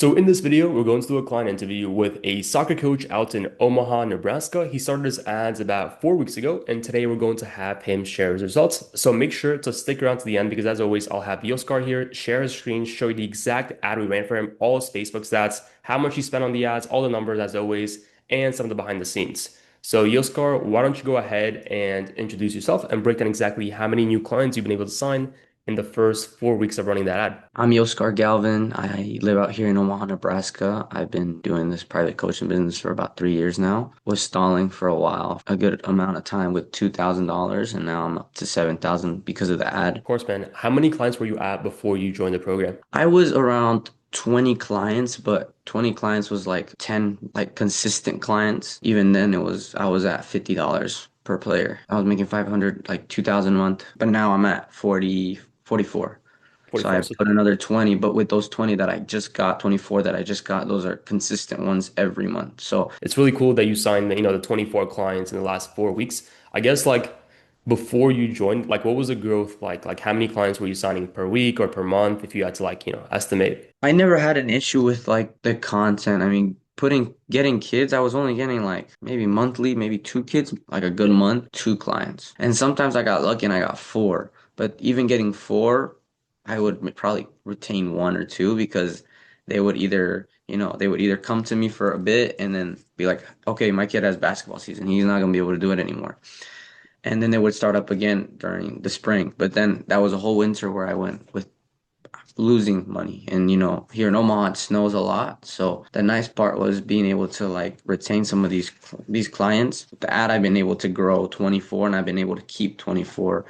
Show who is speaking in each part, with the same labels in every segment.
Speaker 1: So in this video, we're going to do a client interview with a soccer coach out in Omaha, Nebraska. He started his ads about 4 weeks ago, and today we're going to have him share his results. So make sure to stick around to the end because as always, I'll have Yoskar here share his screen, show you the exact ad we ran for him, all his Facebook stats, how much he spent on the ads, all the numbers as always, and some of the behind the scenes. So Yoskar, why don't you go ahead and introduce yourself and break down exactly how many new clients you've been able to sign in the first 4 weeks of running that ad.
Speaker 2: I'm Yoskar Galvin. I live out here in Omaha, Nebraska. I've been doing this private coaching business for about 3 years now. Was stalling for a while, a good amount of time with $2,000, and now I'm up to 7,000 because of the ad.
Speaker 1: Of course, man. How many clients were you at before you joined the program?
Speaker 2: I was around 20 clients, but 20 clients was like 10 like consistent clients. Even then I was at $50 per player. I was making 500 like 2,000 a month, but now I'm at 40, 44. So
Speaker 1: 44.
Speaker 2: I
Speaker 1: So
Speaker 2: put another 20, but with those 20 that I just got, 24 that I just got, those are consistent ones every month. So
Speaker 1: it's really cool that you signed the 24 clients in the last 4 weeks. I guess like before you joined, like what was the growth like? Like how many clients were you signing per week or per month if you had to estimate?
Speaker 2: I never had an issue with like the content. I mean, getting kids, I was only getting like maybe monthly, maybe two kids, like a good
Speaker 1: Yeah.
Speaker 2: month, two clients. And sometimes I got lucky and I got four. But even getting four, I would probably retain one or two because they would either come to me for a bit and then be like, okay, my kid has basketball season. He's not gonna be able to do it anymore. And then they would start up again during the spring. But then that was a whole winter where I went with losing money. And here in Omaha it snows a lot. So the nice part was being able to like retain some of these clients. The ad I've been able to grow 24 and I've been able to keep 24.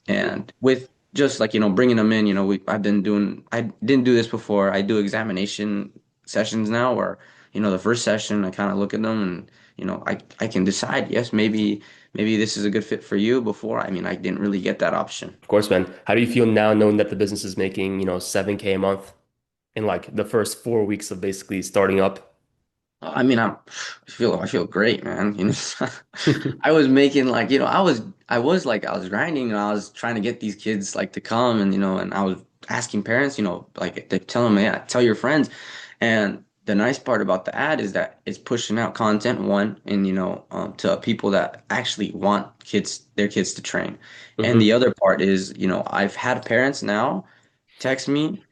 Speaker 2: And with just like, bringing them in, I didn't do this before. I do examination sessions now where, the first session I kind of look at them and, I can decide, yes, maybe this is a good fit for you. Before, I mean, I didn't really get that option.
Speaker 1: Of course, man. How do you feel now knowing that the business is making, 7K a month in like the first 4 weeks of basically starting up?
Speaker 2: I mean, I feel great, man. I was making like, I was grinding and I was trying to get these kids like to come and and I was asking parents, like they tell them, yeah, tell your friends. And the nice part about the ad is that it's pushing out content, one, and to people that actually want their kids to train. And the
Speaker 1: Hmm.
Speaker 2: other part is, I've had parents now text me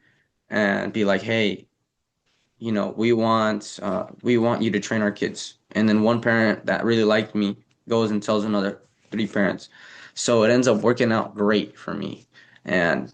Speaker 2: and be like, hey, we want you to train our kids. And then one parent that really liked me goes and tells another three parents. So it ends up working out great for me. And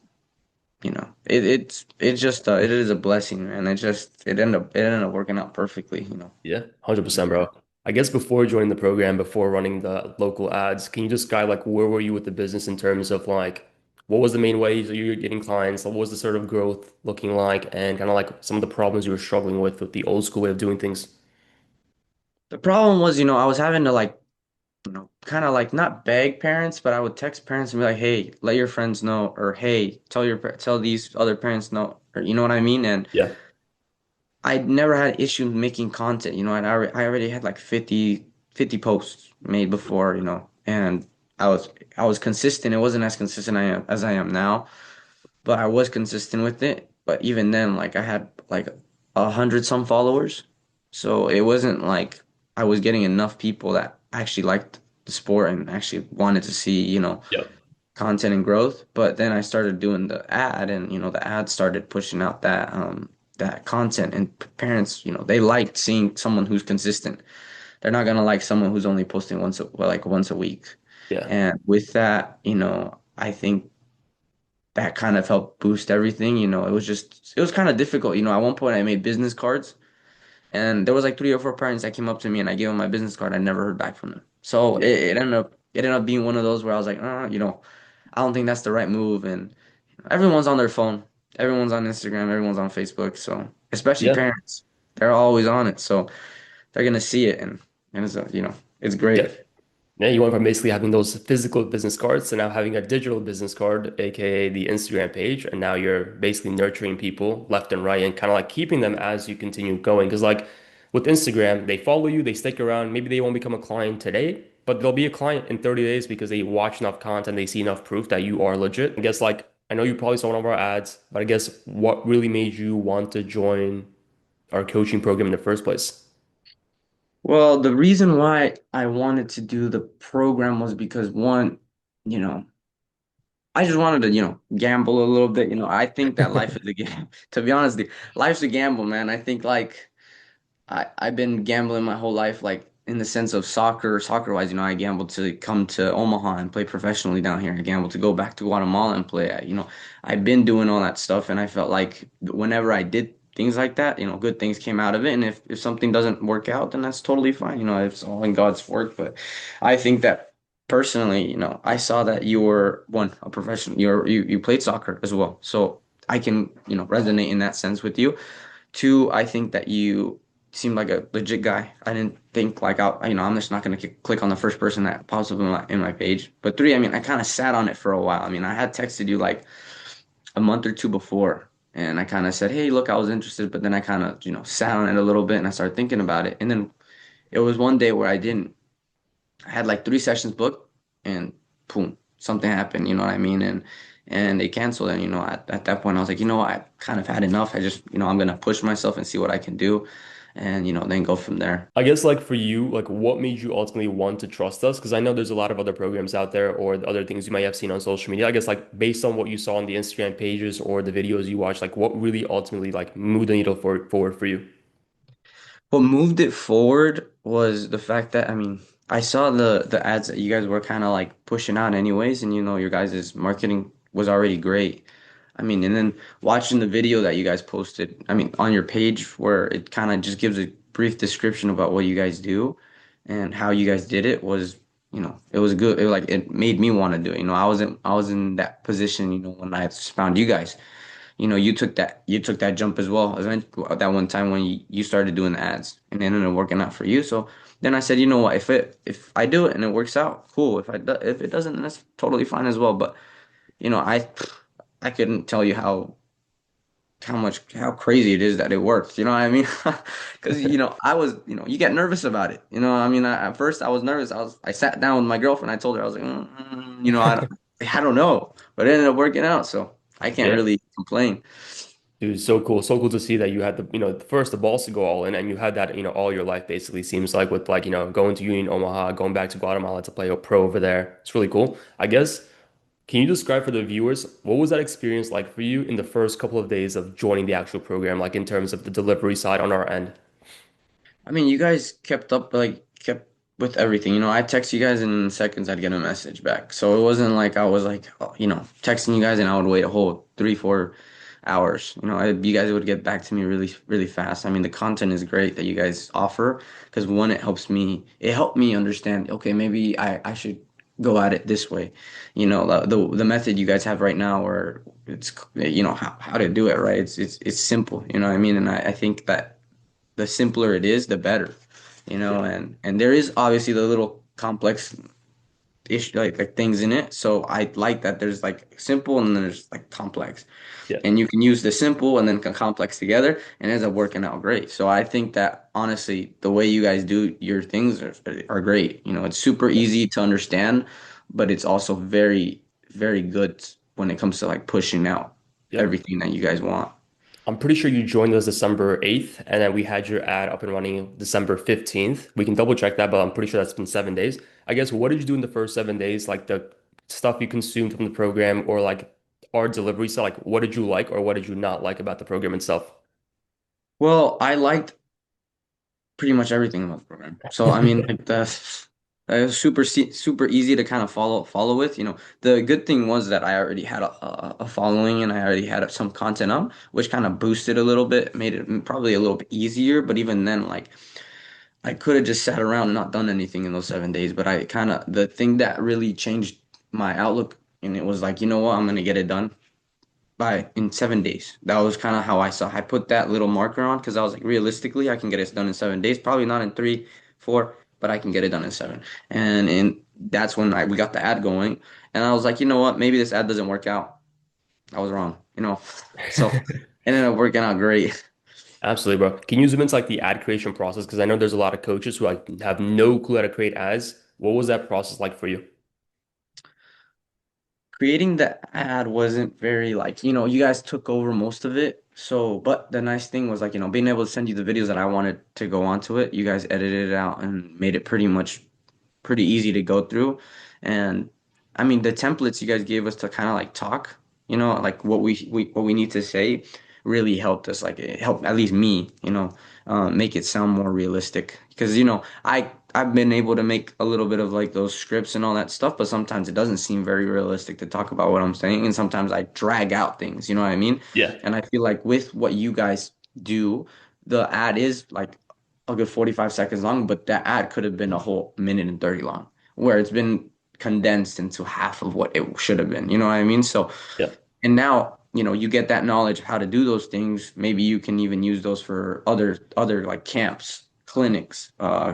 Speaker 2: it's just it is a blessing, man. It ended up working out perfectly.
Speaker 1: Yeah, 100%, bro. I guess before joining the program, before running the local ads, can you just guide like where were you with the business in terms of like what was the main ways that you were getting clients? What was the sort of growth looking like, and kind of like some of the problems you were struggling with the old school way of doing things?
Speaker 2: The problem was, I was having to like, kind of like not beg parents, but I would text parents and be like, "Hey, let your friends know," or "Hey, tell these other parents know," or you know what I mean? And
Speaker 1: Yeah.
Speaker 2: I never had issue making content, and I already had like 50 posts made before, and I was consistent. It wasn't as consistent as I am now, but I was consistent with it. But even then, like I had like 100 some followers, so it wasn't like I was getting enough people that actually liked the sport and actually wanted to see,
Speaker 1: Yeah.
Speaker 2: content and growth. But then I started doing the ad and the ad started pushing out that content and parents, they liked seeing someone who's consistent. They're not gonna like someone who's only posting once a week.
Speaker 1: Yeah.
Speaker 2: And with that, I think that kind of helped boost everything. It was kind of difficult. At one point I made business cards and there was like three or four parents that came up to me and I gave them my business card. I never heard back from them. So
Speaker 1: Yeah.
Speaker 2: it ended up being one of those where I was like, I don't think that's the right move. And everyone's on their phone. Everyone's on Instagram. Everyone's on Facebook. So especially
Speaker 1: Yeah.
Speaker 2: parents, they're always on it. So they're gonna see it and it's
Speaker 1: Yeah.
Speaker 2: great.
Speaker 1: Yeah, you went from basically having those physical business cards to now having a digital business card, aka the Instagram page, and now you're basically nurturing people left and right and kind of like keeping them as you continue going. Because like with Instagram, they follow you, they stick around. Maybe they won't become a client today, but they'll be a client in 30 days because they watch enough content, they see enough proof that you are legit. I guess like I know you probably saw one of our ads, but I guess what really made you want to join our coaching program in the first place?
Speaker 2: Well, the reason why I wanted to do the program was because one, you know, I just wanted to, gamble a little bit. I think that life is a game. To be honest, life's a gamble, man. I think like I've been gambling my whole life, like in the sense of soccer wise. I gambled to come to Omaha and play professionally down here. I gambled to go back to Guatemala and play. I've been doing all that stuff, and I felt like whenever I did things like that, good things came out of it. And if something doesn't work out, then that's totally fine. It's all in God's work. But I think that personally, I saw that you were one a professional. You played soccer as well, so I can resonate in that sense with you. Two, I think that you seemed like a legit guy. I didn't think like I'm just not gonna click on the first person that pops up in my page. But three, I mean, I kind of sat on it for a while. I mean, I had texted you like a month or two before, and I kind of said, "Hey, look, I was interested," but then I kind of sat on it a little bit, and I started thinking about it. And then it was one day where I didn't. I had like 3 sessions booked, and boom, something happened. You know what I mean? And they canceled. And at that point, I was like, I kind of had enough. I just, I'm gonna push myself and see what I can do, and then go from there.
Speaker 1: I guess like for you, like what made you ultimately want to trust us? Because I know there's a lot of other programs out there or other things you might have seen on social media. I guess like based on what you saw on the Instagram pages or the videos you watched, like what really ultimately like moved the needle forward for you?
Speaker 2: What moved it forward was the fact that, I mean, I saw the ads that you guys were kind of like pushing out anyways, and your guys' marketing was already great. I mean, and then watching the video that you guys posted, I mean, on your page where it kind of just gives a brief description about what you guys do and how you guys did it was, it was good. It made me want to do it. I was in that position, when I found you guys. You took that jump as well. That one time when you started doing the ads and it ended up working out for you. So then I said, you know what, if I do it and it works out, cool. If it doesn't, then that's totally fine as well. But I couldn't tell you how crazy it is that it worked. You know what I mean? Because I was you get nervous about it. I mean, at first I was nervous. I sat down with my girlfriend. I told her I was like, I don't know, but it ended up working out. So I can't
Speaker 1: Yeah.
Speaker 2: really complain.
Speaker 1: Dude, so cool. So cool to see that you had first the balls to go all in and you had that, all your life basically seems like with like, going to Union Omaha, going back to Guatemala to play a pro over there. It's really cool. I guess, can you describe for the viewers, what was that experience like for you in the first couple of days of joining the actual program, like in terms of the delivery side on our end?
Speaker 2: I mean, you guys kept with everything. I text you guys and in seconds I'd get a message back. So it wasn't like I was like, texting you guys and I would wait a whole 3, 4 hours. You guys would get back to me really, really fast. I mean, the content is great that you guys offer because one, it helped me understand, okay, maybe I should go at it this way. The method you guys have right now where it's, how to do it, right? It's simple, you know what I mean? And I think that the simpler it is, the better.
Speaker 1: Yeah.
Speaker 2: And there is obviously the little complex issue like things in it. So I like that there's like simple and then there's like complex.
Speaker 1: Yeah.
Speaker 2: And you can use the simple and then complex together and it ends up working out great. So I think that honestly, the way you guys do your things are great. It's super
Speaker 1: Yeah.
Speaker 2: easy to understand, but it's also very, very good when it comes to like pushing out
Speaker 1: Yeah.
Speaker 2: everything that you guys want.
Speaker 1: I'm pretty sure you joined us December 8th, and then we had your ad up and running December 15th. We can double check that, but I'm pretty sure that's been 7 days. I guess what did you do in the first 7 days? Like the stuff you consumed from the program or like our delivery. So like what did you like or what did you not like about the program itself?
Speaker 2: Well, I liked pretty much everything about the program. So I mean, like the super easy to kind of follow with. The good thing was that I already had a following and I already had some content up, which kind of boosted a little bit, made it probably a little bit easier. But even then, like I could have just sat around and not done anything in those 7 days. But the thing that really changed my outlook, and it was like, you know what, I'm gonna get it done by in 7 days. That was kind of how I saw. I put that little marker on because I was like, realistically, I can get it done in 7 days. Probably not in 3, 4, but I can get it done in 7. And that's when we got the ad going. And I was like, you know what? Maybe this ad doesn't work out. I was wrong. So it ended up working out great.
Speaker 1: Absolutely, bro. Can you zoom into like the ad creation process? Because I know there's a lot of coaches who like have no clue how to create ads. What was that process like for you?
Speaker 2: Creating the ad wasn't very like, you guys took over most of it. So, but the nice thing was like, being able to send you the videos that I wanted to go onto it. You guys edited it out and made it pretty easy to go through. And I mean, the templates you guys gave us to kind of like talk, like what we need to say really helped us. Like it helped at least me, make it sound more realistic. Because, I've been able to make a little bit of like those scripts and all that stuff, but sometimes it doesn't seem very realistic to talk about what I'm saying. And sometimes I drag out things, you know what I mean?
Speaker 1: Yeah.
Speaker 2: And I feel like with what you guys do, the ad is like a good 45 seconds long, but that ad could have been a whole minute and 30 long, where it's been condensed into half of what it should have been. You know what I mean? So,
Speaker 1: Yeah.
Speaker 2: and now, you get that knowledge of how to do those things. Maybe you can even use those for other like camps, clinics,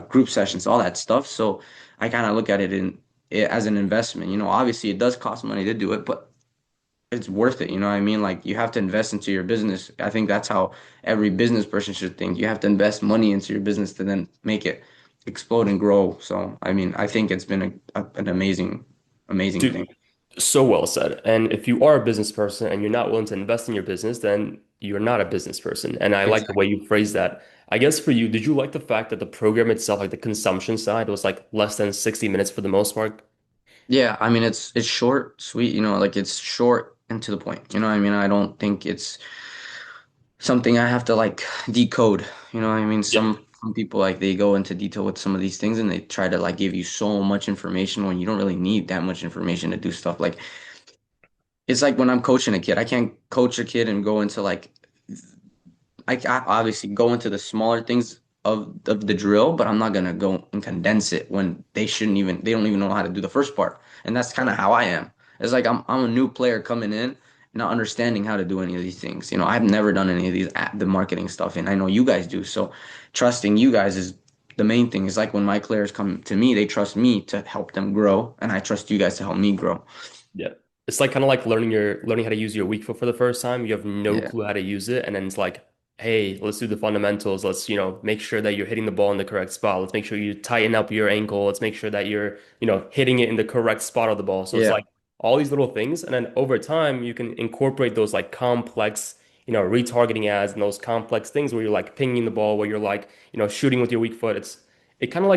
Speaker 2: group sessions, all that stuff. So I kind of look at it as an investment. Obviously it does cost money to do it, but it's worth it. You know what I mean? Like you have to invest into your business. I think that's how every business person should think. You have to invest money into your business to then make it explode and grow. So, I mean, I think it's been an amazing thing.
Speaker 1: Dude, so well said. And if you are a business person and you're not willing to invest in your business, then you're not a business person. And I like the way
Speaker 2: Exactly.
Speaker 1: you phrase that. I guess for you, did you like the fact that the program itself, like the consumption side, was like less than 60 minutes for the most part?
Speaker 2: Yeah, I mean it's short, sweet, like it's short and to the point. You know what I mean? I don't think it's something I have to like decode. You know what I mean?
Speaker 1: Yeah.
Speaker 2: Some people like they go into detail with some of these things and they try to like give you so much information when you don't really need that much information to do stuff. Like it's like when I'm coaching a kid, I can't coach a kid and go into like I obviously go into the smaller things of the drill, but I'm not gonna go and condense it when they don't even know how to do the first part. And that's kind of how I am. It's like I'm a new player coming in, not understanding how to do any of these things. I've never done any of the marketing stuff, and I know you guys do. So trusting you guys is the main thing. It's like when my players come to me, they trust me to help them grow, and I trust you guys to help me grow.
Speaker 1: Yeah. It's like kind of like learning how to use your weak foot for the first time. You have no
Speaker 2: Yeah.
Speaker 1: clue how to use it. And then it's like, hey, let's do the fundamentals. Let's, make sure that you're hitting the ball in the correct spot. Let's make sure you tighten up your ankle. Let's make sure that you're, hitting it in the correct spot of the ball. So it's
Speaker 2: Yeah.
Speaker 1: like all these little things. And then over time, you can incorporate those like complex, retargeting ads and those complex things where you're like pinging the ball, where you're like, shooting with your weak foot. It kind of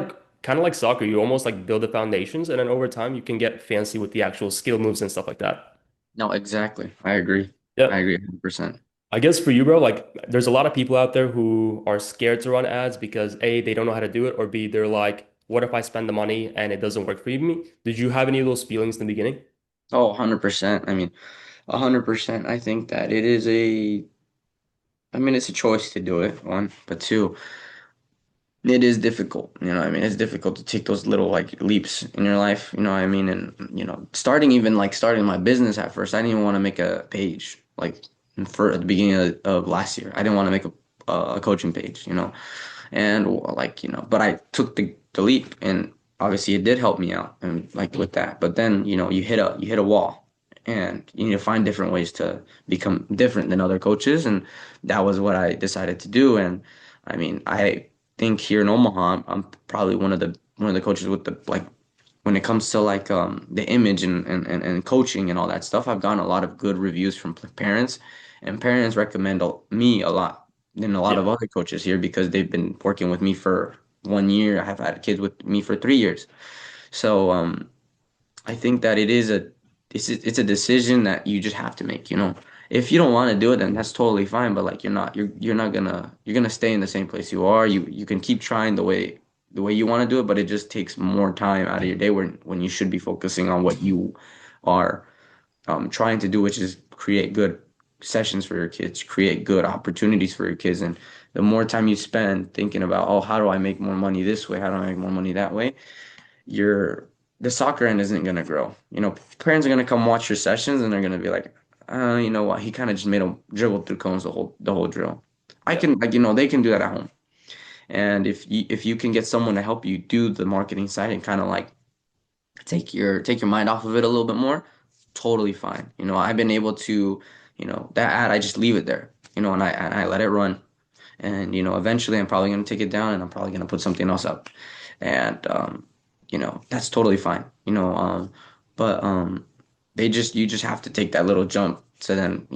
Speaker 1: like soccer. You almost like build the foundations, and then over time you can get fancy with the actual skill moves and stuff like that.
Speaker 2: No, exactly. I agree.
Speaker 1: Yeah.
Speaker 2: I agree 100%.
Speaker 1: I guess for you, bro, like there's a lot of people out there who are scared to run ads because A, they don't know how to do it, or B, they're like, what if I spend the money and it doesn't work for me? Did you have any of those feelings in the beginning?
Speaker 2: Oh, 100%. I mean, 100%. I think that I mean, it's a choice to do it, one, but two, it is difficult. You know what I mean? It's difficult to take those little like leaps in your life. You know what I mean? And, starting my business at first, I didn't even want to make a page like for at the beginning of last year. I didn't want to make a coaching page. And like, but I took the leap and obviously it did help me out and like with that. But then, you hit a wall and you need to find different ways to become different than other coaches. And that was what I decided to do. And I mean, I think here in Omaha, I'm probably one of the coaches with the like when it comes to like the image and coaching and all that stuff. I've gotten a lot of good reviews from parents, and parents recommend me a lot than a lot
Speaker 1: Yeah.
Speaker 2: of other coaches here because they've been working with me for 1 year. I have had kids with me for 3 years. So I think that it's a decision that you just have to make. If you don't want to do it, then that's totally fine. But like you're not gonna stay in the same place you are. You can keep trying the way you want to do it, but it just takes more time out of your day when you should be focusing on what you are trying to do, which is create good sessions for your kids, create good opportunities for your kids. And the more time you spend thinking about, oh, how do I make more money this way? How do I make more money that way? Your the soccer end isn't going to grow. Parents are going to come watch your sessions and they're going to be like, you know what? He kind of just made a dribble through cones the whole drill. I
Speaker 1: Yeah.
Speaker 2: can like they can do that at home. And if you can get someone to help you do the marketing side and kind of like take your mind off of it a little bit more, totally fine. I've been able to, that ad I just leave it there. And I let it run. And eventually I'm probably going to take it down and I'm probably going to put something else up. And that's totally fine. But you just have to take that little jump to then,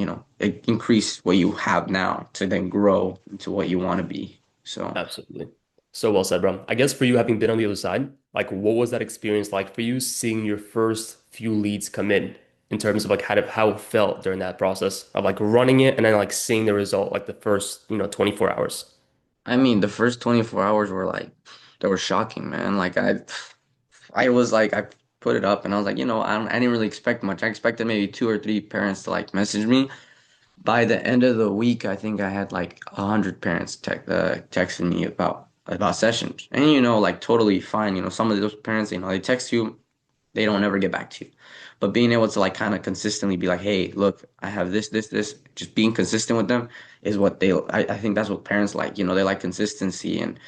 Speaker 2: increase what you have now to then grow into what you want to be. So,
Speaker 1: Absolutely. So well said, bro. I guess for you having been on the other side, like what was that experience like for you seeing your first few leads come in terms of like how it felt during that process of like running it and then like seeing the result like the first, 24 hours.
Speaker 2: I mean, the first 24 hours were like, they were shocking, man. Like I was like, I put it up and I was like, I didn't really expect much. I expected maybe two or three parents to like message me. By the end of the week, I think I had like 100 parents texting me about sessions, and like totally fine. Some of those parents, they text you, they don't ever get back to you, but being able to like kind of consistently be like, hey, look, I have this, just being consistent with them is what I think that's what parents like. They like consistency, and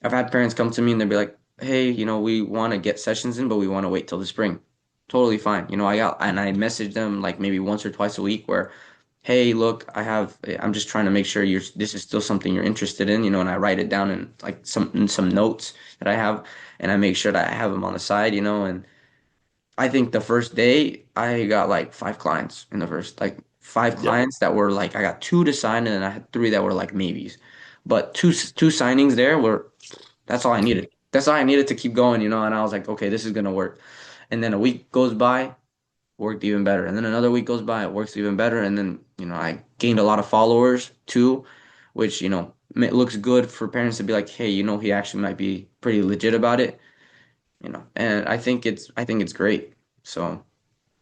Speaker 2: I've had parents come to me and they'll be like, hey, we want to get sessions in, but we want to wait till the spring. Totally fine. I message them like maybe once or twice a week where, hey, look, I'm just trying to make sure this is still something you're interested in, and I write it down in some notes that I have, and I make sure that I have them on the side, and I think the first day I got like five clients in the first, like five
Speaker 1: Yep.
Speaker 2: clients that were like, I got two to sign and then I had three that were like maybes. But two signings there were, that's all I needed. That's all I needed to keep going, and I was like, okay, this is gonna work. And then a week goes by, worked even better. And then another week goes by, it works even better. And then, I gained a lot of followers too, which, it looks good for parents to be like, hey, he actually might be pretty legit about it, and I think it's great. So,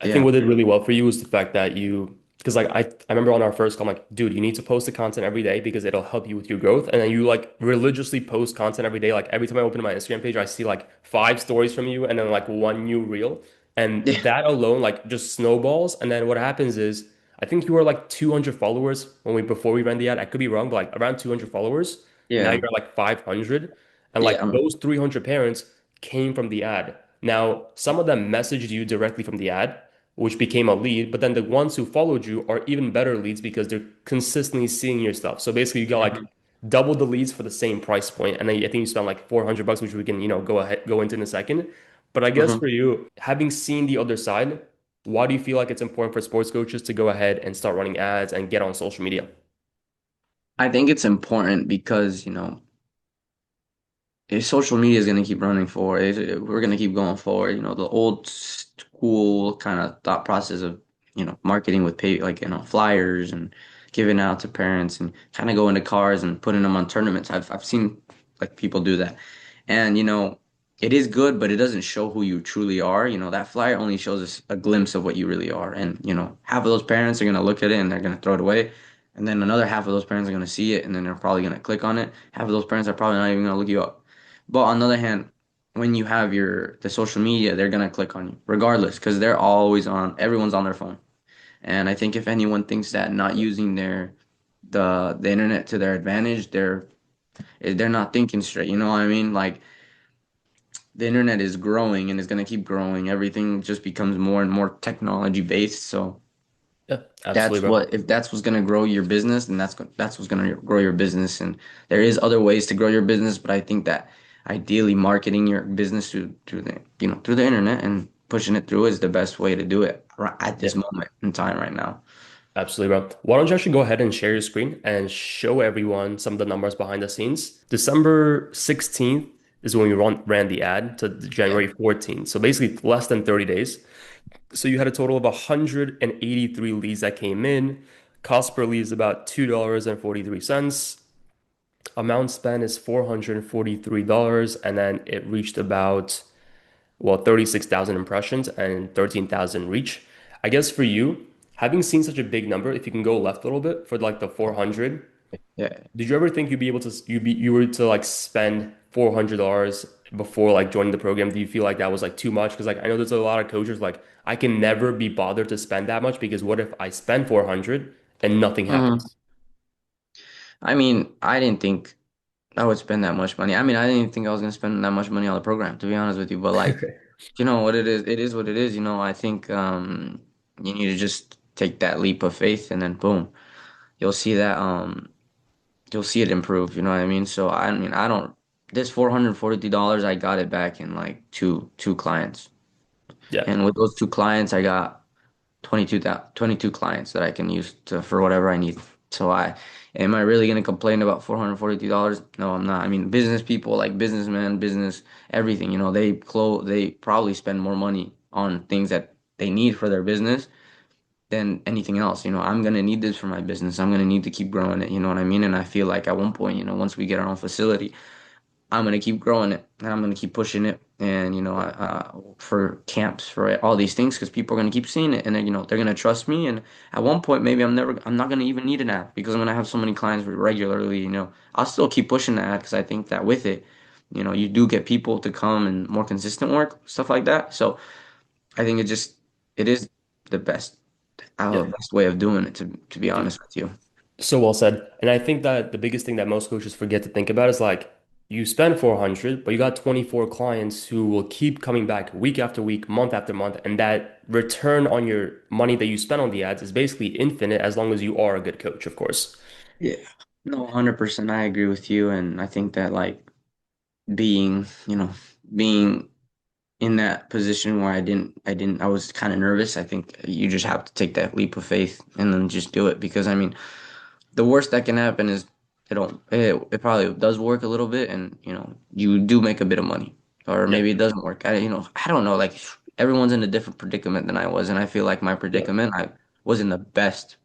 Speaker 1: I think
Speaker 2: yeah.
Speaker 1: what did really well for you is the fact that because like I remember on our first call, I'm like, dude, you need to post the content every day because it'll help you with your growth. And then you like religiously post content every day. Like every time I open my Instagram page, I see like five stories from you and then like one new reel. And
Speaker 2: Yeah.
Speaker 1: that alone like just snowballs. And then what happens is I think you were like 200 followers before we ran the ad. I could be wrong, but like around 200 followers. Now
Speaker 2: Yeah.
Speaker 1: you're like 500. And
Speaker 2: Yeah.
Speaker 1: like those 300 parents came from the ad. Now, some of them messaged you directly from the ad which became a lead. But then the ones who followed you are even better leads because they're consistently seeing your stuff. So basically, you got like
Speaker 2: Mhm.
Speaker 1: double the leads for the same price point, and then I think you spend like $400, which we can go into in a second. But I guess
Speaker 2: Mhm.
Speaker 1: for you, having seen the other side, why do you feel like it's important for sports coaches to go ahead and start running ads and get on social media?
Speaker 2: I think it's important because, if social media is going to keep running forward. We're going to keep going forward. The old school kind of thought process of, marketing with like, flyers and giving out to parents and kind of going to cars and putting them on tournaments. I've seen like people do that. And, it is good, but it doesn't show who you truly are. That flyer only shows us a glimpse of what you really are. And, half of those parents are going to look at it and they're going to throw it away. And then another half of those parents are going to see it and then they're probably going to click on it. Half of those parents are probably not even going to look you up. But on the other hand, when you have the social media, they're gonna click on you regardless because they're always on. Everyone's on their phone, and I think if anyone thinks that not using the internet to their advantage, they're not thinking straight. You know what I mean? Like the internet is growing and is gonna keep growing. Everything just becomes more and more technology based. So
Speaker 1: Yeah,
Speaker 2: that's
Speaker 1: absolutely, bro.
Speaker 2: what if that's what's gonna grow your business, then that's what's gonna grow your business. And there is other ways to grow your business, but I think that ideally marketing your business through the internet and pushing it through is the best way to do it at
Speaker 1: Yeah.
Speaker 2: this moment in time right now.
Speaker 1: Absolutely, bro. Why don't you actually go ahead and share your screen and show everyone some of the numbers behind the scenes? December 16th is when we ran the ad to
Speaker 2: Yeah.
Speaker 1: January 14th. So basically less than 30 days. So you had a total of 183 leads that came in. Cost per lead is about $2.43. Amount spent is $443. And then it reached about, well, 36,000 impressions and 13,000 reach. I guess for you, having seen such a big number, if you can go left a little bit for like the 400,
Speaker 2: Yeah.
Speaker 1: did you ever think you were to like spend $400 before like joining the program? Do you feel like that was like too much? Because like I know there's a lot of coaches like I can never be bothered to spend that much because what if I spend 400 and nothing
Speaker 2: hmm
Speaker 1: happens?
Speaker 2: I mean, I didn't think I would spend that much money. I mean, I didn't even think I was gonna spend that much money on the program, to be honest with you. But like, what it is what it is. I think you need to just take that leap of faith and then boom, you'll see that you'll see it improve, you know what I mean? So I mean, I don't this $443 I got it back in like two clients.
Speaker 1: Yeah.
Speaker 2: And with those two clients I got 22 clients that I can use to for whatever I need. So am I really gonna complain about $442? No, I'm not. I mean, business people like businessmen, business, everything, they probably spend more money on things that they need for their business than anything else. I'm gonna need this for my business. I'm gonna need to keep growing it, you know what I mean? And I feel like at one point, once we get our own facility, I'm gonna keep growing it and I'm gonna keep pushing it. And for camps, for all these things, because people are gonna keep seeing it, and then they're gonna trust me. And at one point, maybe I'm not gonna even need an ad because I'm gonna have so many clients regularly. I'll still keep pushing the ad because I think that with it, you do get people to come and more consistent work, stuff like that. So I think it is the
Speaker 1: Yeah.
Speaker 2: best way of doing it. To be honest with you.
Speaker 1: So well said. And I think that the biggest thing that most coaches forget to think about is like you spend 400, but you got 24 clients who will keep coming back week after week, month after month, and that return on your money that you spend on the ads is basically infinite as long as you are a good coach, of course.
Speaker 2: Yeah. No, 100%. I agree with you, and I think that like being, being in that position where I was kind of nervous. I think you just have to take that leap of faith and then just do it because I mean, the worst that can happen is it probably does work a little bit and you do make a bit of money or
Speaker 1: Yeah.
Speaker 2: maybe it doesn't work. I don't know, like everyone's in a different predicament than I was, and I feel like my
Speaker 1: Yeah.
Speaker 2: predicament, I was in the best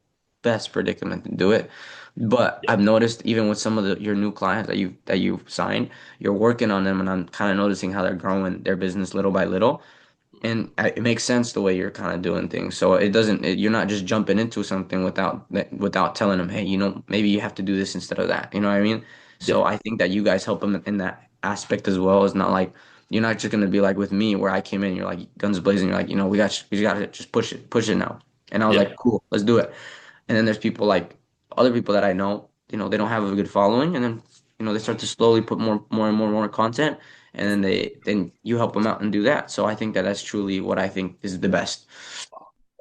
Speaker 2: predicament to do it. But
Speaker 1: Yeah.
Speaker 2: I've noticed even with some of your new clients that you've signed, you're working on them, and I'm kind of noticing how they're growing their business little by little. And it makes sense the way you're kind of doing things. So you're not just jumping into something without telling them, hey, maybe you have to do this instead of that. You know what I mean?
Speaker 1: Yeah.
Speaker 2: So I think that you guys help them in that aspect as well. It's not like you're not just gonna be like with me where I came in, you're like guns blazing, you're like, we got to just push it now. And I was
Speaker 1: Yeah.
Speaker 2: like, cool, let's do it. And then there's people like other people that I know, they don't have a good following, and then they start to slowly put more content, and then you help them out and do that. So I think that that's truly what I think is the best.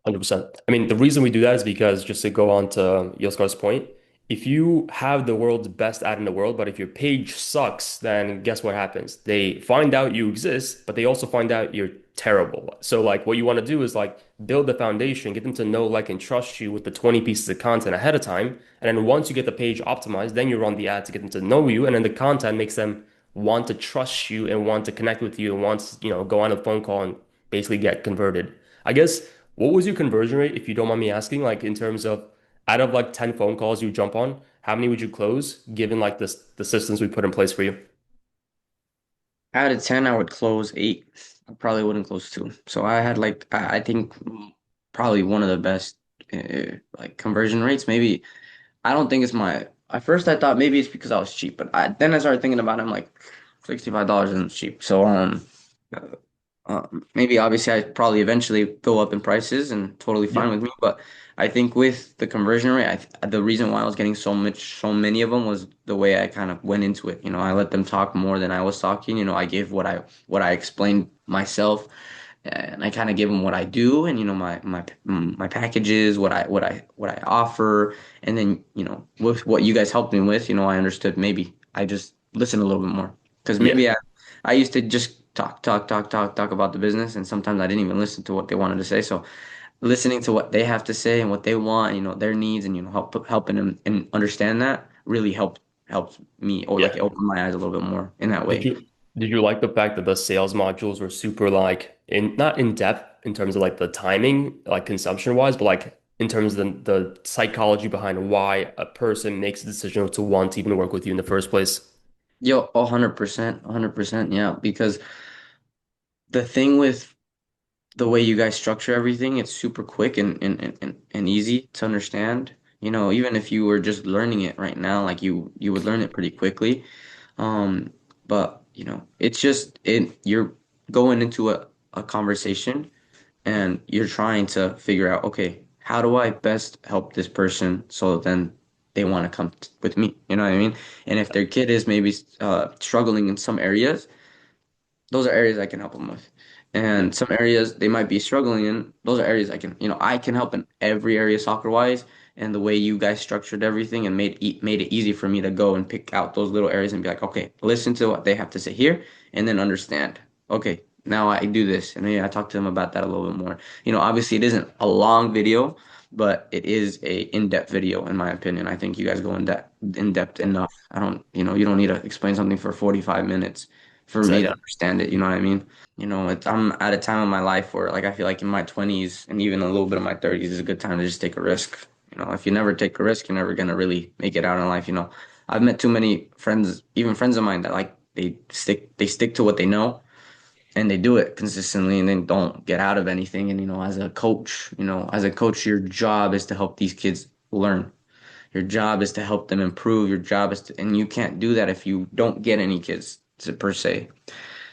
Speaker 1: 100%. I mean, the reason we do that is because just to go on to Yoskar's point, if you have the world's best ad in the world, but if your page sucks, then guess what happens? They find out you exist, but they also find out you're terrible. So like what you want to do is like build the foundation, get them to know, like, and trust you with the 20 pieces of content ahead of time. And then once you get the page optimized, then you run the ad to get them to know you. And then the content makes them want to trust you and want to connect with you and wants, go on a phone call and basically get converted. I guess what was your conversion rate, if you don't mind me asking, like in terms of out of like 10 phone calls you jump on, how many would you close given like the systems we put in place for you?
Speaker 2: Out of 10, I would close 8. I probably wouldn't close 2. So I had like I think probably one of the best like conversion rates. Maybe I don't think it's my. At first, I thought maybe it's because I was cheap, but then I started thinking about it. I'm like, $65 isn't cheap. So maybe obviously I probably eventually go up in prices and totally
Speaker 1: Yeah.
Speaker 2: fine with me. But I think with the conversion rate, the reason why I was getting so many of them was the way I kind of went into it. I let them talk more than I was talking. I gave what I explained myself, and I kind of give them what I do, and my packages, what I offer, and then with what you guys helped me with, I understood maybe I just listen a little bit more because
Speaker 1: Yeah.
Speaker 2: maybe I used to just talk about the business, and sometimes I didn't even listen to what they wanted to say. So listening to what they have to say and what they want, their needs, and helping them and understand that really helped me, or like
Speaker 1: Yeah.
Speaker 2: it opened my eyes a little bit more in that
Speaker 1: Did
Speaker 2: way.
Speaker 1: you like the fact that the sales modules were super like in not in depth in terms of like the timing, like consumption wise, but like in terms of the psychology behind why a person makes a decision to want to even work with you in the first place?
Speaker 2: Yo, 100%, 100%, yeah. Because the thing with the way you guys structure everything, it's super quick and easy to understand. Even if you were just learning it right now, like you would learn it pretty quickly. Um, but it's just you're going into a conversation and you're trying to figure out, okay, how do I best help this person so then they want to come with me? You know what I mean? And if their kid is maybe struggling in some areas, those are areas I can help them with.
Speaker 1: Yeah.
Speaker 2: And some areas they might be struggling in, those are areas I can help in every area soccer wise. And the way you guys structured everything and made it easy for me to go and pick out those little areas and be like, okay, listen to what they have to say here, and then understand. Okay, now I do this. And yeah, I talked to them about that a little bit more. Obviously it isn't a long video, but it is a in-depth video in my opinion. I think you guys go in depth
Speaker 1: Yeah,
Speaker 2: enough. I don't, you don't need to explain something for 45 minutes for me to
Speaker 1: exactly.
Speaker 2: understand it. You know what I mean? I'm at a time in my life where like I feel like in my 20s and even a little bit of my 30s is a good time to just take a risk. If you never take a risk, you're never gonna really make it out in life. I've met too many friends, even friends of mine that like they stick to what they know and they do it consistently and then don't get out of anything. And as a coach, your job is to help these kids learn. Your job is to help them improve. Your job is to, and you can't do that if you don't get any kids per se.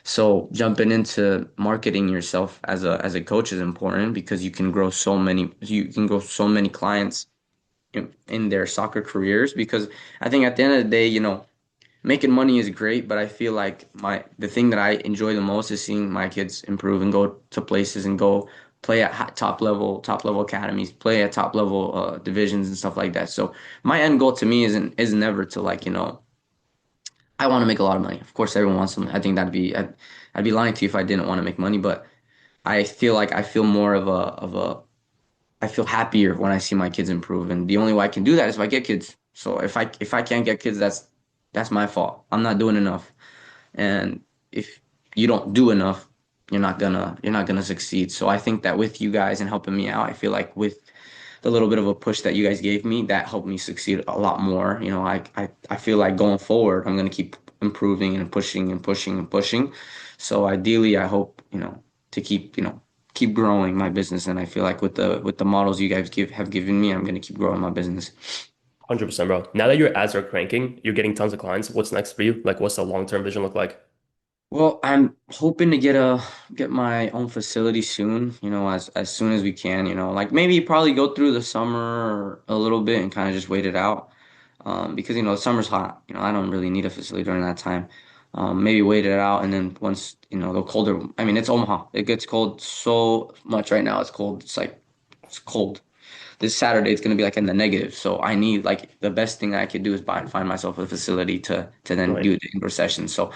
Speaker 2: So jumping into marketing yourself as a coach is important because you can grow so many clients in their soccer careers because I think at the end of the day, making money is great, but I feel like the thing that I enjoy the most is seeing my kids improve and go to places and go play at top level academies, play at top level divisions and stuff like that. So my end goal to me is never to like, I want to make a lot of money. Of course, everyone wants some. I think I'd be lying to you if I didn't want to make money, but I feel like I feel more I feel happier when I see my kids improve, and the only way I can do that is if I get kids. So if I can't get kids, that's my fault. I'm not doing enough. And if you don't do enough, you're not gonna succeed. So I think that with you guys and helping me out, I feel like with the little bit of a push that you guys gave me, that helped me succeed a lot more. I feel like going forward, I'm gonna keep improving and pushing and pushing and pushing. So ideally, I hope, to keep growing my business. And I feel like with the models you guys have given me, I'm gonna keep growing my business.
Speaker 1: 100%, bro. Now that your ads are cranking, you're getting tons of clients. What's next for you? Like, what's the long-term vision look like?
Speaker 2: Well, I'm hoping to get my own facility soon, as soon as we can, like maybe probably go through the summer a little bit and kind of just wait it out. Because the summer's hot, I don't really need a facility during that time. Maybe wait it out and then once, the colder, I mean, it's Omaha. It gets cold so much right now. It's cold. It's cold. This Saturday it's going to be like in the negative. So I need like the best thing I could do is find myself a facility to then
Speaker 1: Right.
Speaker 2: do the indoor session. So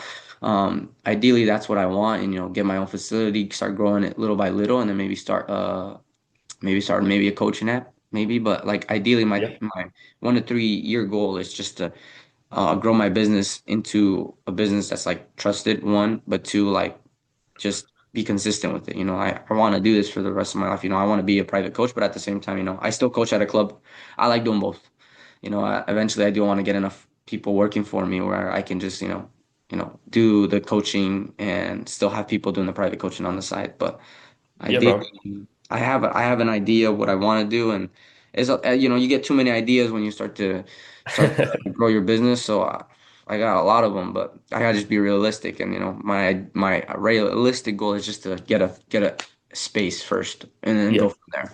Speaker 2: ideally that's what I want and get my own facility, start growing it little by little and then maybe start maybe a coaching app maybe, but like ideally my
Speaker 1: Yeah.
Speaker 2: my 1 to 3 year goal is just to grow my business into a business that's like trusted, one, but two, like just be consistent with it. I want to do this for the rest of my life. I want to be a private coach, but at the same time, I still coach at a club. I like doing both. Eventually I do want to get enough people working for me where I can just, do the coaching and still have people doing the private coaching on the side. But
Speaker 1: Yeah, bro.
Speaker 2: ideally, I have an idea of what I want to do, and you get too many ideas when you start to grow your business. So I got a lot of them, but I gotta just be realistic. And my realistic goal is just to get a space first, and then
Speaker 1: Yeah.
Speaker 2: go from there.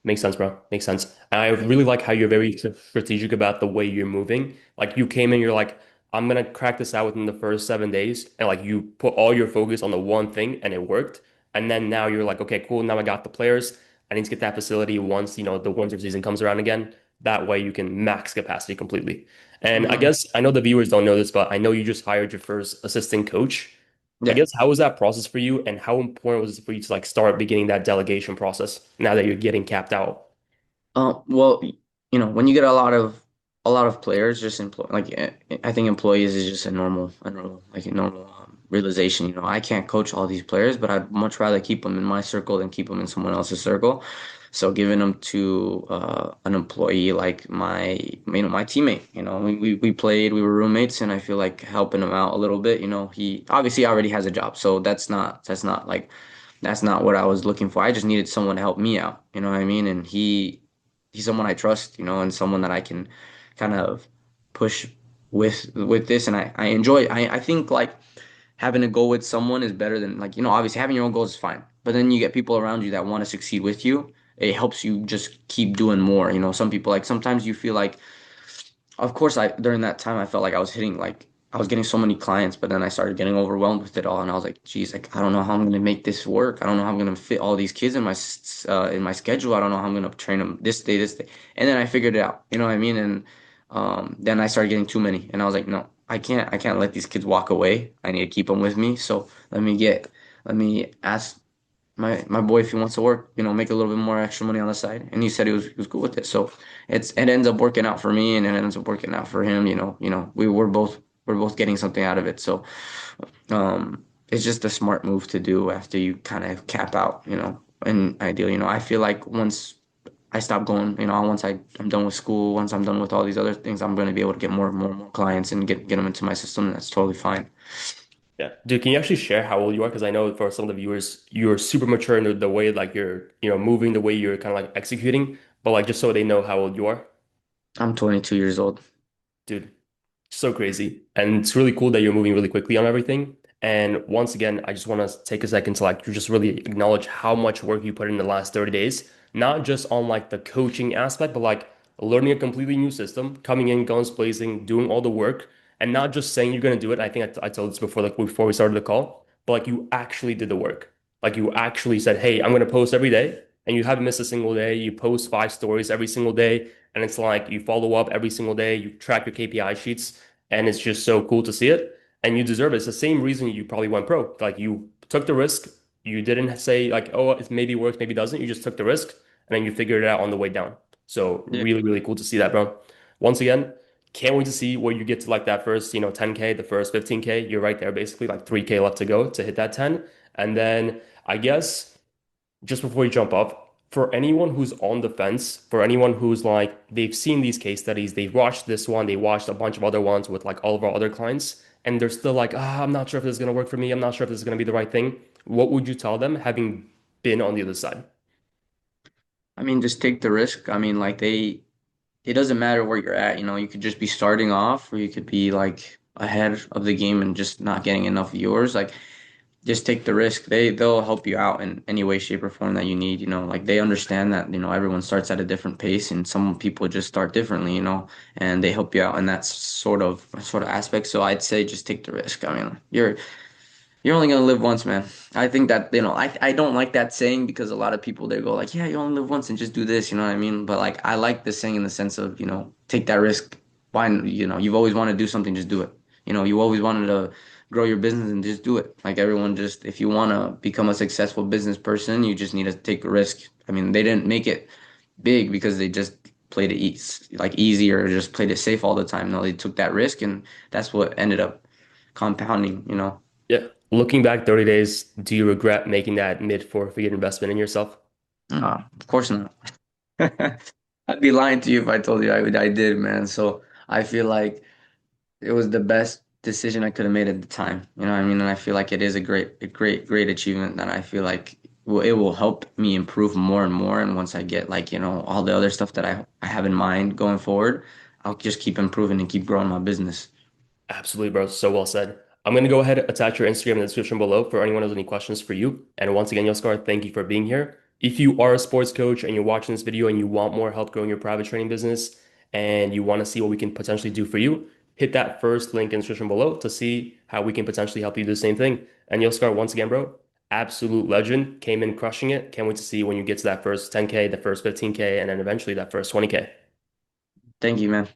Speaker 1: Makes sense, bro. Makes sense. And I really like how you're very strategic about the way you're moving. Like you came in, you're like, I'm gonna crack this out within the first 7 days, and like you put all your focus on the one thing, and it worked. And then now you're like, okay, cool. Now I got the players. I need to get that facility once the winter season comes around again. That way you can max capacity completely. And I
Speaker 2: Mhm.
Speaker 1: guess I know the viewers don't know this, but I know you just hired your first assistant coach. I
Speaker 2: Yeah.
Speaker 1: guess how was that process for you, and how important was it for you to like start beginning that delegation process now that you're getting capped out?
Speaker 2: Well, when you get a lot of players, just like I think employees is just a normal realization. I can't coach all these players, but I'd much rather keep them in my circle than keep them in someone else's circle. So giving them to an employee like my teammate, we played, we were roommates, and I feel like helping him out a little bit. He obviously already has a job, so that's not what I was looking for. I just needed someone to help me out. You know what I mean? And he's someone I trust, and someone that I can kind of push with this. And I enjoy. I think like having a goal with someone is better than like obviously having your own goals is fine, but then you get people around you that want to succeed with you. It helps you just keep doing more. Some people like sometimes you feel like of course, during that time I felt like I was getting so many clients, but then I started getting overwhelmed with it all, and I was like, geez, like I don't know how I'm gonna make this work. I don't know how I'm gonna fit all these kids in my schedule. I don't know how I'm gonna train them this day, and then I figured it out. You know what I mean? And then I started getting too many, and I was like, no, I can't let these kids walk away. I need to keep them with me. So let me ask my boy if he wants to work, make a little bit more extra money on the side. And he said he was cool with it. So it ends up working out for me and it ends up working out for him, we're both getting something out of it. So it's just a smart move to do after you kind of cap out, and ideal, I feel like once I stop going, once I'm done with school, once I'm done with all these other things, I'm going to be able to get more and more and more clients and get them into my system. And that's totally fine.
Speaker 1: Yeah. Dude, can you actually share how old you are? Because I know for some of the viewers, you're super mature in the way like you're, moving, the way you're kind of like executing, but like just so they know how old you are.
Speaker 2: I'm 22 years old.
Speaker 1: Dude, so crazy. And it's really cool that you're moving really quickly on everything. And once again, I just want to take a second to like to just really acknowledge how much work you put in the last 30 days, not just on like the coaching aspect, but like learning a completely new system, coming in, guns blazing, doing all the work, and not just saying you're going to do it. I think I told this before, like before we started the call, but like you actually did the work. Like you actually said, hey, I'm going to post every day, and you haven't missed a single day. You post 5 stories every single day, and it's like you follow up every single day, you track your KPI sheets, and it's just so cool to see it. And you deserve it. It's the same reason you probably went pro. Like you took the risk. You didn't say like, oh, it maybe works, maybe doesn't. You just took the risk and then you figured it out on the way down. So
Speaker 2: Yeah.
Speaker 1: really, really cool to see that, bro. Once again, can't wait to see where you get to like that first, 10K, the first 15K. You're right there, basically like 3K left to go to hit that 10. And then I guess just before you jump off, for anyone who's on the fence, for anyone who's like, they've seen these case studies, they've watched this one, they watched a bunch of other ones with like all of our other clients, and they're still like, I'm not sure if this is going to work for me. I'm not sure if this is going to be the right thing. What would you tell them having been on the other side?
Speaker 2: I mean, just take the risk. I mean, like it doesn't matter where you're at, you could just be starting off or you could be like ahead of the game and just not getting enough viewers. Like just take the risk. They'll help you out in any way, shape, or form that you need. Like they understand that, everyone starts at a different pace and some people just start differently, and they help you out in that sort of aspect. So I'd say just take the risk. I mean, you're only gonna live once, man. I think that, I don't like that saying because a lot of people they go like, yeah, you only live once and just do this, you know what I mean? But like I like the saying in the sense of, take that risk. Why, you've always wanted to do something, just do it. You always wanted to grow your business and just do it. Like everyone just if you want to become a successful business person, you just need to take a risk. I mean, they didn't make it big because they just played it easy or just played it safe all the time. No, they took that risk and that's what ended up compounding.
Speaker 1: Yeah. Looking back 30 days, do you regret making that mid four-figure investment in yourself?
Speaker 2: No, of course not. I'd be lying to you if I told you I did, man. So I feel like it was the best decision I could have made at the time. You know what I mean? And I feel like it is a great achievement that I feel like it will help me improve more and more. And once I get like, all the other stuff that I have in mind going forward, I'll just keep improving and keep growing my business.
Speaker 1: Absolutely, bro. So well said. I'm going to go ahead and attach your Instagram in the description below for anyone who has any questions for you. And once again, Yoskar, thank you for being here. If you are a sports coach and you're watching this video and you want more help growing your private training business and you want to see what we can potentially do for you, hit that first link in the description below to see how we can potentially help you do the same thing. And Yoskar, once again, bro, absolute legend, came in crushing it. Can't wait to see when you get to that first 10K, the first 15K, and then eventually that first 20K.
Speaker 2: Thank you, man.